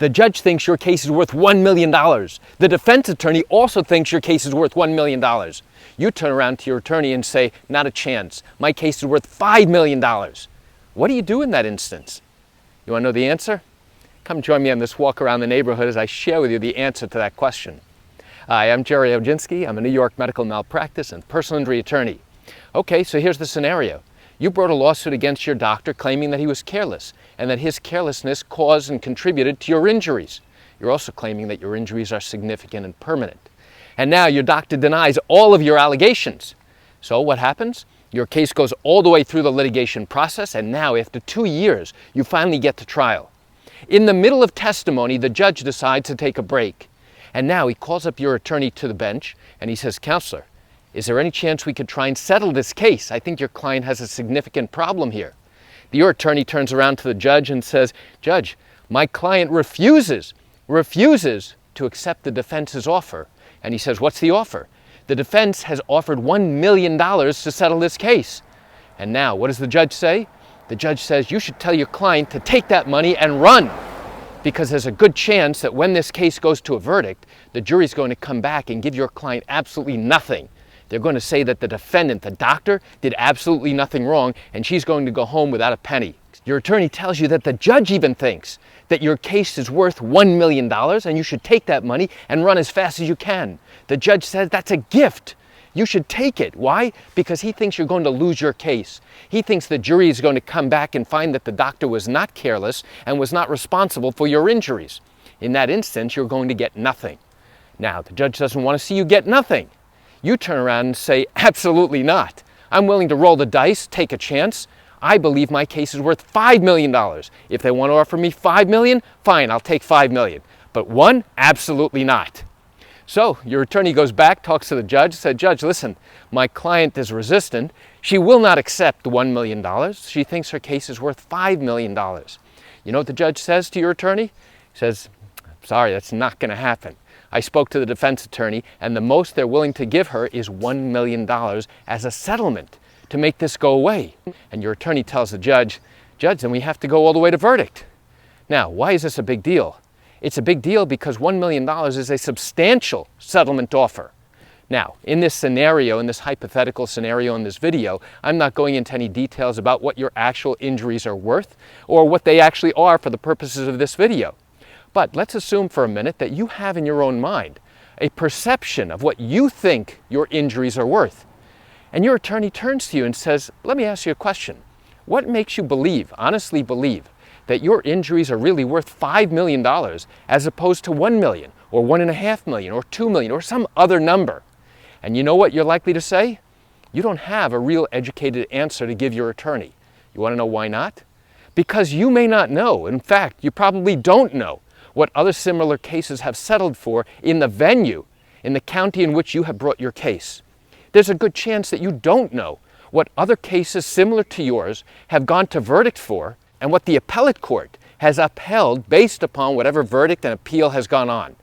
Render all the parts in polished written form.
The judge thinks your case is worth $1 million. The defense attorney also thinks your case is worth $1 million. You turn around to your attorney and say, not a chance. My case is worth $5 million. What do you do in that instance? You want to know the answer? Come join me on this walk around the neighborhood as I share with you the answer to that question. Hi, I'm Gerry Oginski. I'm a New York medical malpractice and personal injury attorney. Okay, so here's the scenario. You brought a lawsuit against your doctor claiming that he was careless and that his carelessness caused and contributed to your injuries. You're also claiming that your injuries are significant and permanent. And now your doctor denies all of your allegations. So what happens? Your case goes all the way through the litigation process, and now after 2 years, you finally get to trial. In the middle of testimony, the judge decides to take a break. And now he calls up your attorney to the bench and he says, "Counselor, is there any chance we could try and settle this case? I think your client has a significant problem here." Your attorney turns around to the judge and says, "Judge, my client refuses to accept the defense's offer." And he says, "What's the offer?" "The defense has offered $1 million to settle this case." And now, what does the judge say? The judge says, "You should tell your client to take that money and run, because there's a good chance that when this case goes to a verdict, the jury's going to come back and give your client absolutely nothing. They're going to say that the defendant, the doctor, did absolutely nothing wrong, and she's going to go home without a penny." Your attorney tells you that the judge even thinks that your case is worth $1 million and you should take that money and run as fast as you can. The judge says that's a gift. You should take it. Why? Because he thinks you're going to lose your case. He thinks the jury is going to come back and find that the doctor was not careless and was not responsible for your injuries. In that instance, you're going to get nothing. Now, the judge doesn't want to see you get nothing. You turn around and say, "Absolutely not. I'm willing to roll the dice, take a chance. I believe my case is worth $5 million. If they want to offer me $5 million, fine, I'll take $5 million. But $1, absolutely not." So your attorney goes back, talks to the judge, said, "Judge, listen, my client is resistant. She will not accept the $1 million. She thinks her case is worth $5 million. You know what the judge says to your attorney? He says, "Sorry, that's not going to happen. I spoke to the defense attorney, and the most they're willing to give her is $1 million as a settlement to make this go away." And your attorney tells the judge, "Judge, then we have to go all the way to verdict." Now, why is this a big deal? It's a big deal because $1 million is a substantial settlement offer. Now, in this scenario, in this hypothetical scenario in this video, I'm not going into any details about what your actual injuries are worth or what they actually are for the purposes of this video. But let's assume for a minute that you have in your own mind a perception of what you think your injuries are worth. And your attorney turns to you and says, "Let me ask you a question. What makes you believe, honestly believe, that your injuries are really worth $5 million as opposed to $1 million or $1.5 million or $2 million or some other number?" And you know what you're likely to say? You don't have a real educated answer to give your attorney. You want to know why not? Because you may not know. In fact, you probably don't know what other similar cases have settled for in the venue, in the county in which you have brought your case. There's a good chance that you don't know what other cases similar to yours have gone to verdict for and what the appellate court has upheld based upon whatever verdict and appeal has gone on.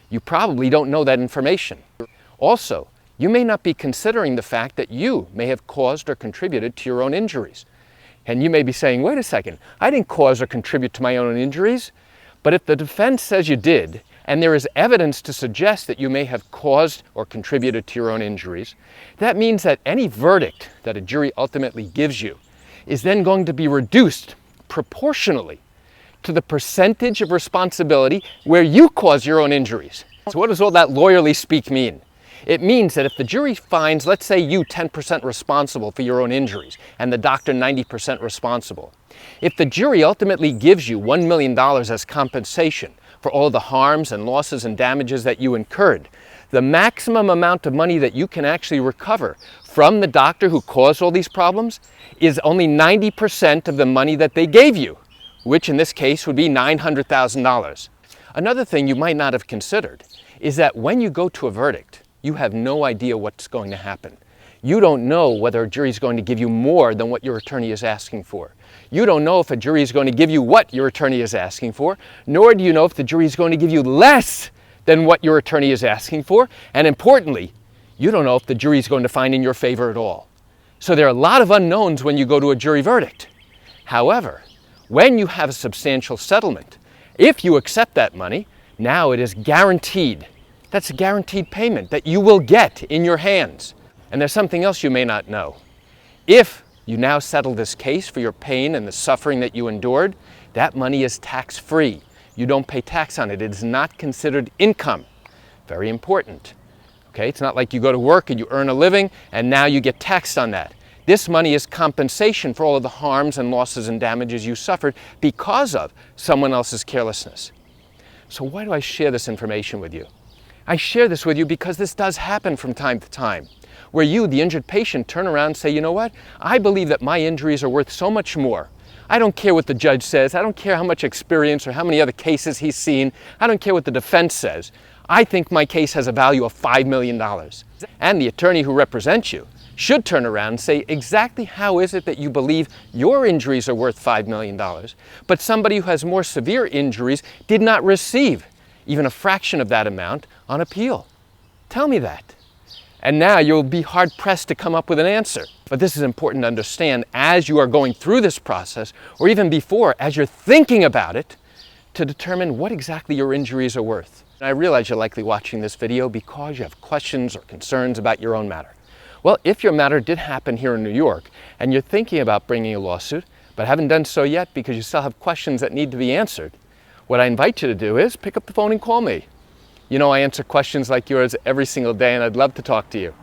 You probably don't know that information. Also, you may not be considering the fact that you may have caused or contributed to your own injuries. And you may be saying, "Wait a second, I didn't cause or contribute to my own injuries." But if the defense says you did, and there is evidence to suggest that you may have caused or contributed to your own injuries, that means that any verdict that a jury ultimately gives you is then going to be reduced proportionally to the percentage of responsibility where you cause your own injuries. So what does all that lawyerly speak mean? It means that if the jury finds, let's say, you 10% responsible for your own injuries and the doctor 90% responsible, if the jury ultimately gives you $1 million as compensation for all the harms and losses and damages that you incurred, the maximum amount of money that you can actually recover from the doctor who caused all these problems is only 90% of the money that they gave you, which in this case would be $900,000. Another thing you might not have considered is that when you go to a verdict, you have no idea what's going to happen. You don't know whether a jury is going to give you more than what your attorney is asking for. You don't know if a jury is going to give you what your attorney is asking for, nor do you know if the jury is going to give you less than what your attorney is asking for. And importantly, you don't know if the jury is going to find in your favor at all. So there are a lot of unknowns when you go to a jury verdict. However, when you have a substantial settlement If you accept that money, now it is guaranteed. That's a guaranteed payment that you will get in your hands. And there's something else you may not know. If you now settle this case for your pain and the suffering that you endured, that money is tax-free. You don't pay tax on it. It is not considered income. Very important. Okay, it's not like you go to work and you earn a living and now you get taxed on that. This money is compensation for all of the harms and losses and damages you suffered because of someone else's carelessness. So why do I share this information with you? I share this with you because this does happen from time to time, where you, the injured patient, turn around and say, you know what? I believe that my injuries are worth so much more. I don't care what the judge says. I don't care how much experience or how many other cases he's seen. I don't care what the defense says. I think my case has a value of $5 million. And the attorney who represents you should turn around and say, exactly how is it that you believe your injuries are worth $5 million, but somebody who has more severe injuries did not receive even a fraction of that amount on appeal? Tell me that. And now you'll be hard-pressed to come up with an answer. But this is important to understand as you are going through this process, or even before, as you're thinking about it, to determine what exactly your injuries are worth. And I realize you're likely watching this video because you have questions or concerns about your own matter. Well, if your matter did happen here in New York, and you're thinking about bringing a lawsuit, but haven't done so yet because you still have questions that need to be answered, what I invite you to do is pick up the phone and call me. You know I answer questions like yours every single day, and I'd love to talk to you.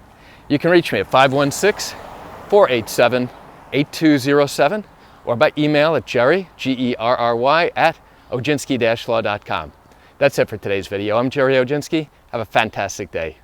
You can reach me at 516-487-8207 or by email at Gerry, Gerry, at Oginski-law.com. That's it for today's video. I'm Gerry Oginski. Have a fantastic day.